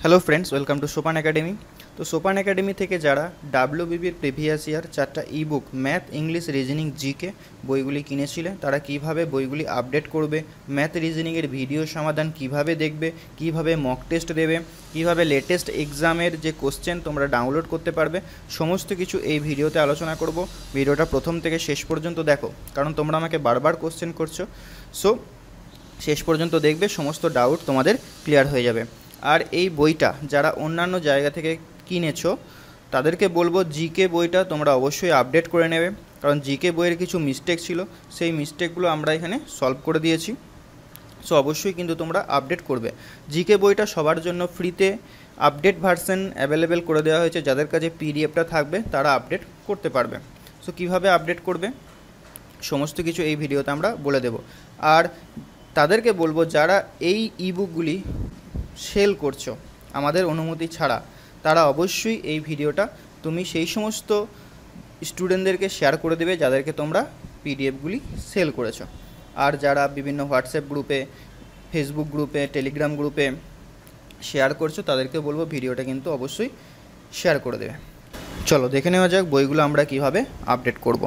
Hello friends, welcome to সোপান academy. তো সোপান একাডেমি থেকে যারা ডাব্লিউবিপির প্রিভিয়াস ইয়ার 4টা ebook math, English, reasoning, GK বইগুলি কিনেছিলে, তারা কিভাবে বইগুলি আপডেট করবে, ম্যাথ রিজনিংয়ের ভিডিও সমাধান কিভাবে দেখবে, কিভাবে মক টেস্ট দেবে, কিভাবে লেটেস্ট এক্সামের যে কোশ্চেন তোমরা ডাউনলোড করতে পারবে, সমস্ত কিছু এই ভিডিওতে আলোচনা করব। ভিডিওটা প্রথম থেকে শেষ পর্যন্ত দেখো, কারণ তোমরা আমাকে বারবার কোশ্চেন করছো। সো শেষ পর্যন্ত দেখবে, সমস্ত ডাউট তোমাদের ক্লিয়ার হয়ে যাবে। আর এই বইটা যারা অন্যান্য জায়গা থেকে কিনেছো তাদেরকে বলবো, জিকে বইটা তোমরা অবশ্যই আপডেট করে নেবে, কারণ জিকে বইয়ের কিছু মিস্টেক ছিল, সেই মিস্টেকগুলো আমরা এখানে সলভ করে দিয়েছি। সো অবশ্যই কিন্তু তোমরা আপডেট করবে। জিকে বইটা সবার জন্য ফ্রিতে আপডেট ভার্সন অ্যাভেলেবেল করে দেওয়া হয়েছে, যাদের কাছে পিডিএফটা থাকবে তারা আপডেট করতে পারবে। সো কীভাবে আপডেট করবে সমস্ত কিছু এই ভিডিওতে আমরা বলে দেব। আর তাদেরকে বলবো, যারা এই ইবুকগুলি সেল করছো আমাদের অনুমতি ছাড়া, তারা অবশ্যই এই ভিডিওটা তুমি সেই সমস্ত স্টুডেন্টদেরকে শেয়ার করে দেবে যাদেরকে তোমরা পিডিএফগুলি সেল করেছো। আর যারা বিভিন্ন হোয়াটসঅ্যাপ গ্রুপে, ফেসবুক গ্রুপে, টেলিগ্রাম গ্রুপে শেয়ার করছো, তাদেরকে বলবো ভিডিওটা কিন্তু অবশ্যই শেয়ার করে দেবে। চলো দেখে নেওয়া যাক বইগুলো আমরা কিভাবে আপডেট করব।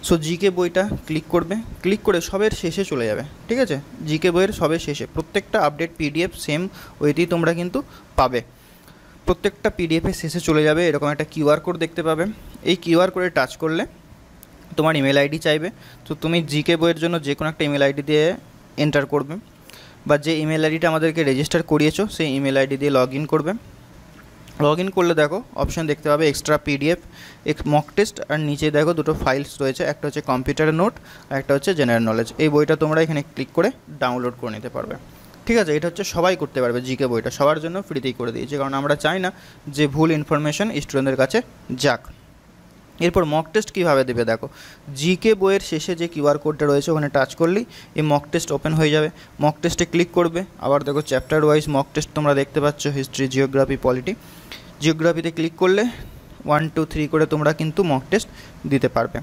সো জিকে বইটা ক্লিক করবে, ক্লিক করে সবের শেষে চলে যাবে, ঠিক আছে? জিকে বইয়ের সবের শেষে প্রত্যেকটা আপডেট পিডিএফ সেম ওইতেই তোমরা কিন্তু পাবে। প্রত্যেকটা পিডিএফের শেষে চলে যাবে, এরকম একটা কিউআর কোড দেখতে পাবে। এই কিউআর কোডে টাচ করলে তোমার ইমেল আইডি চাইবে। তো তুমি জিকে বইয়ের জন্য যে কোনো একটা ইমেল আইডি দিয়ে এন্টার করবে, বা যে ইমেল আইডিটা আমাদেরকে রেজিস্টার করিয়েছো সেই ইমেল আইডি দিয়ে লগ ইন করবে। লগ ইন করলে দেখো অপশান দেখতে পাবে এক্সট্রা পিডিএফ, মক টেস্ট, আর নিচে দেখো দুটো ফাইলস রয়েছে, একটা হচ্ছে কম্পিউটার নোট আর একটা হচ্ছে জেনারেল নলেজ। এই বইটা তোমরা এখানে ক্লিক করে ডাউনলোড করে নিতে পারবে, ঠিক আছে? এটা হচ্ছে সবাই করতে পারবে, জিকে বইটা সবার জন্য ফ্রিতেই করে দিয়েছি, কারণ আমরা চাই না যে ভুল ইনফরমেশন স্টুডেন্টদের কাছে যাক। এরপর মক টেস্ট কীভাবে দেবে দেখো, জিকে বইয়ের শেষে যে কিউআর কোডটা রয়েছে ওখানে টাচ করলেই এই মক টেস্ট ওপেন হয়ে যাবে। মক টেস্টে ক্লিক করবে, আবার দেখো চ্যাপ্টার ওয়াইজ মক টেস্ট তোমরা দেখতে পাচ্ছ, হিস্ট্রি, জিওগ্রাফি, পলিটি। জিওগ্রাফিতে ক্লিক করলে 1, 2, 3 করে তোমরা কিন্তু মক টেস্ট দিতে পারবে।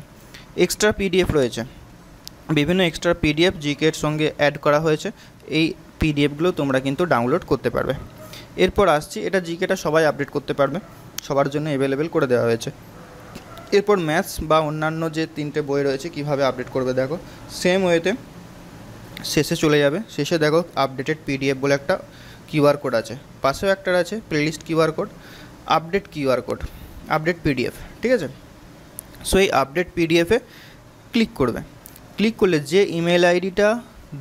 এক্সট্রা পিডিএফ রয়েছে, বিভিন্ন এক্সট্রা পিডিএফ জিকের সঙ্গে অ্যাড করা হয়েছে, এই পিডিএফগুলো তোমরা কিন্তু ডাউনলোড করতে পারবে। এরপর আসছি, এটা জিকেটা সবাই আপডেট করতে পারবে, সবার জন্য অ্যাভেলেবেল করে দেওয়া হয়েছে। এরপর ম্যাথস বা অন্যান্য যে 3টে বই রয়েছে কীভাবে আপডেট করবে দেখো, সেম ওয়েতে শেষে চলে যাবে। শেষে দেখো আপডেটেড পিডিএফ বলে একটা কিউআর কোড আছে, পাশেও একটা আছে playlist QR code, update QR code, update PDF, ঠিক আছে? সো এই আপডেট পিডিএফে ক্লিক করবে। ক্লিক করলে যে ইমেল আইডিটা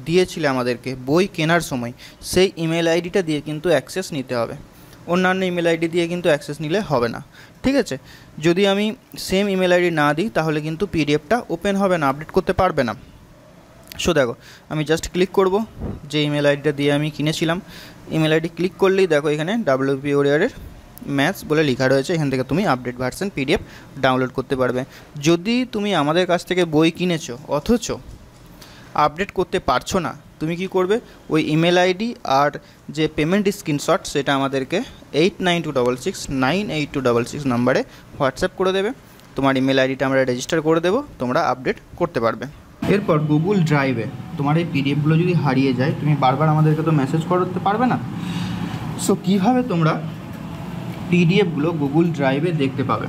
দিয়েছিলে আমাদেরকে বই কেনার সময়, সেই ইমেল আইডিটা দিয়ে কিন্তু অ্যাক্সেস নিতে হবে, অন্যান্য ইমেল আইডি দিয়ে কিন্তু অ্যাক্সেস নিলে হবে না, ঠিক আছে? যদি আমি সেম ইমেল আইডি না দিই তাহলে কিন্তু পিডিএফটা ওপেন হবে না, আপডেট করতে পারবে না। সো দেখো আমি জাস্ট ক্লিক করব যে ইমেল আইডিটা দিয়ে আমি কিনেছিলাম, ইমেল আইডি ক্লিক করলেই দেখো এখানে ডাব্লিউপি ওরিয়ারের ম্যাথস বলে লেখা রয়েছে, এখান থেকে তুমি আপডেট ভার্সন পিডিএফ ডাউনলোড করতে পারবে। যদি তুমি আমাদের কাছ থেকে বই কিনেছো অথচ আপডেট করতে পারছো না, তুমি কি করবে, ওই ইমেল আইডি আর যে পেমেন্ট স্ক্রিনশট সেটা আমাদেরকে 8926698266 নাম্বারে হোয়াটসঅ্যাপ করে দেবে। তোমার ইমেল আইডিটা আমরা রেজিস্টার করে দেবো, তোমরা আপডেট করতে পারবে। এরপর গুগল ড্রাইভে তোমার এই পিডিএফগুলো যদি হারিয়ে যায়, তুমি বারবার আমাদেরকে তো মেসেজ করতে পারবে না। সো কীভাবে তোমরা পিডিএফগুলো গুগল ড্রাইভে দেখতে পাবে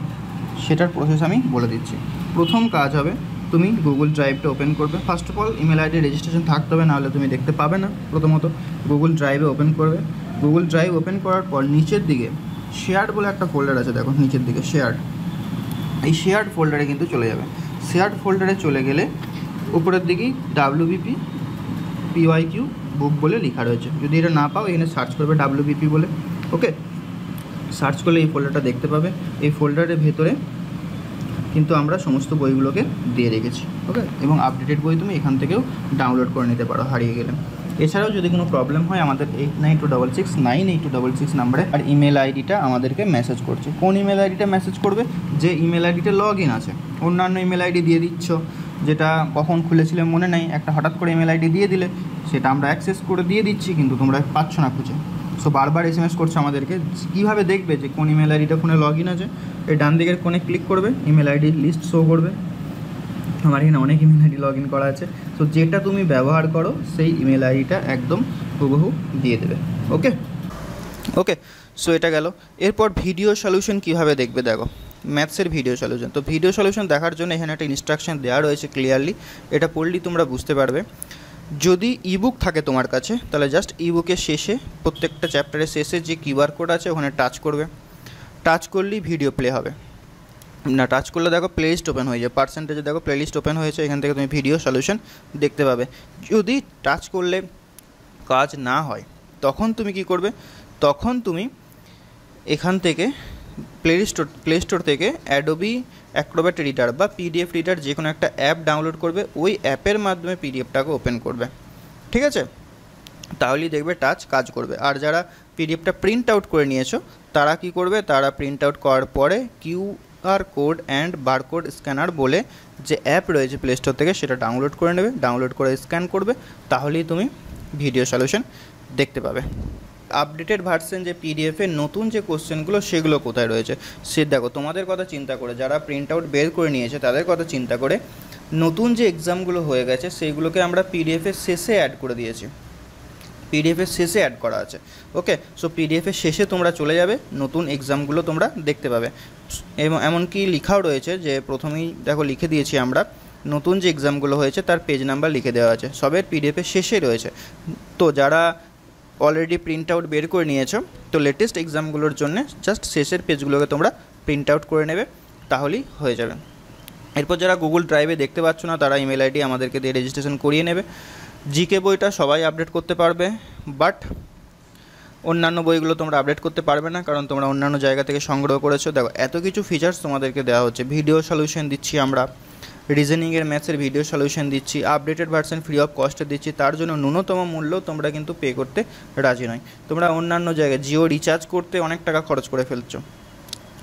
সেটার প্রসেস আমি বলে দিচ্ছি। প্রথম কাজ হবে, তুমি গুগল ড্রাইভটা ওপেন করবে। First of all email ID registration থাকতে হবে, নাহলে তুমি দেখতে পাবে না। প্রথমত গুগল ড্রাইভে ওপেন করবে। গুগল ড্রাইভ ওপেন করার পর নিচের দিকে শেয়ার বলে একটা ফোল্ডার আছে, দেখো নিচের দিকে শেয়ার, এই শেয়ার ফোল্ডারে কিন্তু চলে যাবে। শেয়ার ফোল্ডারে চলে গেলে উপরের দিকেই ডাব্লিউবিপি পিওয়াইকিউ বুক বলে লেখা রয়েছে। যদি এটা না পাও এখানে সার্চ করবে ডাব্লিউবিপি বলে, ওকে? সার্চ করলে এই ফোল্ডারটা দেখতে পাবে। এই ফোল্ডারের ভেতরে কিন্তু আমরা সমস্ত বইগুলোকে দিয়ে রেখেছি, ওকে? এবং আপডেটেড বই তুমি এখান থেকেও ডাউনলোড করে নিতে পারো হারিয়ে গেলে। এছাড়াও যদি কোনো প্রবলেম হয় আমাদের 8926698266 নাম্বারে আর ইমেল আইডিটা আমাদেরকে মেসেজ করছে। কোন ইমেল আইডিটা মেসেজ করবে? যে ইমেল আইডিটা লগ ইন আছে। অন্যান্য ইমেল আইডি দিয়ে দিচ্ছ, যেটা কখন খুলেছিলে মনে নেই, একটা হঠাৎ করে ইমেল আইডি দিয়ে দিলে সেটা আমরা অ্যাক্সেস করে দিয়ে দিচ্ছি, কিন্তু তোমরা পাচ্ছ না খুঁজে। সো বারবার এসএমএস করছো আমাদেরকে। কীভাবে দেখবে যে কোন ইমেল আইডিটা ফোনে লগ ইন আছে? এই ডান দিকের কোণে ক্লিক করবে, ইমেল আইডির লিস্ট শো করবে। আমার এখানে অনেক ইমেল আইডি লগ ইন করা আছে, সো যেটা তুমি ব্যবহার করো সেই ইমেল আইডিটা একদম হুবহু দিয়ে দেবে, ওকে? ওকে, সো এটা গেল। এরপর ভিডিও সলিউশন কীভাবে দেখবে দেখো, ম্যাথসের ভিডিও সলিউশন। তো ভিডিও সলিউশন দেখার জন্য এখানে একটা ইনস্ট্রাকশন দেওয়া রয়েছে ক্লিয়ারলি, এটা পড়লেই তোমরা বুঝতে পারবে। যদি ইবুক থাকে তোমার কাছে তাহলে জাস্ট ইবুকের শেষে, প্রত্যেকটা চ্যাপ্টারের শেষে যে কিউআর কোড আছে ওখানে টাচ করবে, টাচ করলেই ভিডিও প্লে হবে। না টাচ করলে দেখো প্লেলিস্ট ওপেন হয়ে যায়, পার্সেন্টেজে দেখো প্লেলিস্ট ওপেন হয়েছে, এখান থেকে তুমি ভিডিও সলিউশন দেখতে পাবে। যদি টাচ করলে কাজ না হয় তখন তুমি কি করবে, তখন তুমি এখান থেকে প্লে স্টোর থেকে অ্যাডোবি অ্যাক্রোব্যাট রিডার বা পিডিএফ রিডার যে কোনো একটা অ্যাপ ডাউনলোড করবে, ওই অ্যাপের মাধ্যমে পিডিএফটাকে ওপেন করবে, ঠিক আছে? তাহলেই দেখবে টাচ কাজ করবে। আর যারা পিডিএফটা প্রিন্ট আউট করে নিয়েছো তারা কি করবে, তারা প্রিন্ট আউট করার পরে QR code and barcode scanner বলে যে অ্যাপ রয়েছে প্লে স্টোর থেকে সেটা ডাউনলোড করে নেবে, ডাউনলোড করে স্ক্যান করবে, তাহলেই তুমি ভিডিও সলিউশন দেখতে পাবে। আপডেটেড ভার্সন যে পিডিএফের নতুন যে কোশ্চেনগুলো সেগুলো কোথায় রয়েছে সে দেখো, তোমাদের কথা চিন্তা করে, যারা প্রিন্ট আউট বের করে নিয়েছে তাদের কথা চিন্তা করে নতুন যে এক্সামগুলো হয়ে গেছে সেইগুলোকে আমরা পিডিএফের শেষে অ্যাড করে দিয়েছি, পিডিএফের শেষে অ্যাড করা আছে। ওকে, সো পিডিএফের শেষে তোমরা চলে যাবে, নতুন এক্সামগুলো তোমরা দেখতে পাবে। এবং এমনকি লেখাও রয়েছে যে প্রথমেই দেখো লিখে দিয়েছি আমরা, নতুন যে এক্সামগুলো হয়েছে তার পেজ নাম্বার লিখে দেওয়া আছে, সবের পিডিএফের শেষে রয়েছে। তো যারা অলরেডি প্রিন্ট আউট বের করে নিয়েছো তো লেটেস্ট এক্সামগুলোর জন্য জাস্ট শেষের পেজগুলোকে তোমরা প্রিন্ট আউট করে নেবে, তাহলেই হয়ে যাবে। এরপর যারা গুগল ড্রাইভে দেখতে পাচ্ছ না তারা ইমেল আইডি আমাদেরকে দিয়ে রেজিস্ট্রেশন করিয়ে নেবে। জিকে বইটা সবাই আপডেট করতে পারবে, বাট অন্যান্য বইগুলো তোমরা আপডেট করতে পারবে না, কারণ তোমরা অন্যান্য জায়গা থেকে সংগ্রহ করেছো। দেখো এত কিছু ফিচার্স তোমাদেরকে দেওয়া হচ্ছে, ভিডিও সলিউশন দিচ্ছি আমরা, রিজনিংয়ের ম্যাথসের ভিডিও সলিউশন দিচ্ছি, আপডেটেড ভার্সন ফ্রি অফ কস্টে দিচ্ছি, তার জন্য ন্যূনতম মূল্য তোমরা কিন্তু পে করতে রাজি নয়। তোমরা অন্যান্য জায়গায় জিও রিচার্জ করতে অনেক টাকা খরচ করে ফেলছো,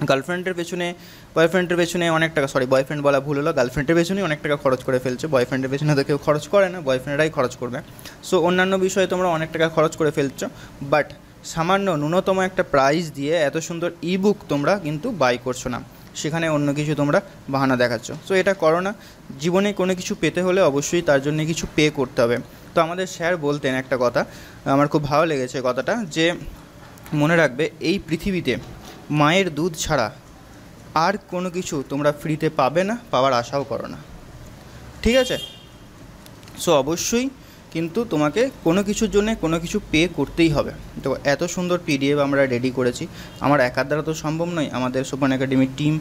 গার্লফ্রেন্ডের পেছনে বয়ফ্রেন্ডের পেছনে অনেক টাকা, বয়ফ্রেন্ড বলা ভুল হলো, গার্লফ্রেন্ডের পেছনেই অনেক টাকা খরচ করে ফেলছে, বয়ফ্রেন্ডের পেছনে তো কেউ খরচ করে না, বয়ফ্রেন্ডরাই খরচ করবে। সো অন্যান্য বিষয়ে তোমরা অনেক টাকা খরচ করে ফেলছো, বাট সামান্য ন্যূনতম একটা প্রাইস দিয়ে এত সুন্দর ইবুক তোমরা কিন্তু বাই করছো না, সেখানে অন্য কিছু তোমরা বাহানা দেখাচ্ছ। সো এটা করো না, জীবনে কোনো কিছু পেতে হলে অবশ্যই তার জন্য কিছু পে করতে হবে। তো আমাদের স্যার বলতেন একটা কথা, আমার খুব ভালো লেগেছে কথাটা, যে মনে রাখবে এই পৃথিবীতে মায়ের দুধ ছাড়া আর কোনো কিছু তোমরা ফ্রিতে পাবে না, পাওয়ার আশাও করো না, ঠিক আছে? সো অবশ্যই কিন্তু তোমাকে কোনো কিছুর জন্য কোনো কিছু পে করতেই হবে। তো এত সুন্দর পিডিএফ আমরা রেডি করেছি, আমার একার দ্বারা তো সম্ভব নয়, আমাদের সোপান একাডেমির টিম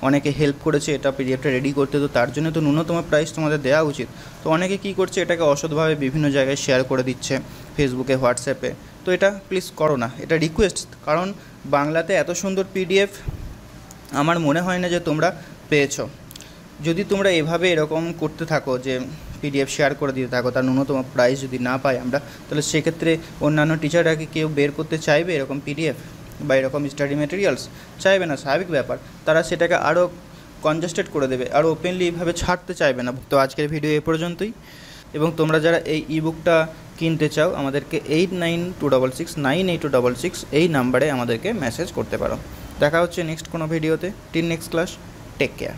অনেকে হেল্প করেছে এটা পিডিএফটা রেডি করতে, তো তার জন্য তো ন্যূনতম প্রাইস তোমাদের দেওয়া উচিত। তো অনেকে কী করছে, এটাকে অসৎভাবে বিভিন্ন জায়গায় শেয়ার করে দিচ্ছে, ফেসবুকে, হোয়াটসঅ্যাপে। তো এটা প্লিজ করো না, এটা রিকোয়েস্ট, কারণ বাংলাতে এত সুন্দর পিডিএফ আমার মনে হয় না যে তোমরা পেয়েছো। যদি তোমরা এভাবে এরকম করতে থাকো যে পিডিএফ শেয়ার করে দিতে থাকো, তার ন্যূনতম প্রাইস যদি না পাই আমরা, তাহলে সেক্ষেত্রে অন্যান্য টিচাররা কি কেউ বের করতে চাইবে এরকম পিডিএফ বা এরকম স্টাডি ম্যাটেরিয়ালস? চাইবে না, স্বাভাবিক ব্যাপার। তারা সেটাকে আরও কনজাস্টেড করে দেবে, আরও ওপেনলি এইভাবে ছাড়তে চাইবে না। তো আজকের ভিডিও এ পর্যন্তই, এবং তোমরা যারা এই ইবুকটা কিনতে চাও আমাদেরকে 8926698266 এই নাম্বারে আমাদেরকে মেসেজ করতে পারো। দেখা হচ্ছে নেক্সট কোনো ভিডিওতে। Till next class, take care.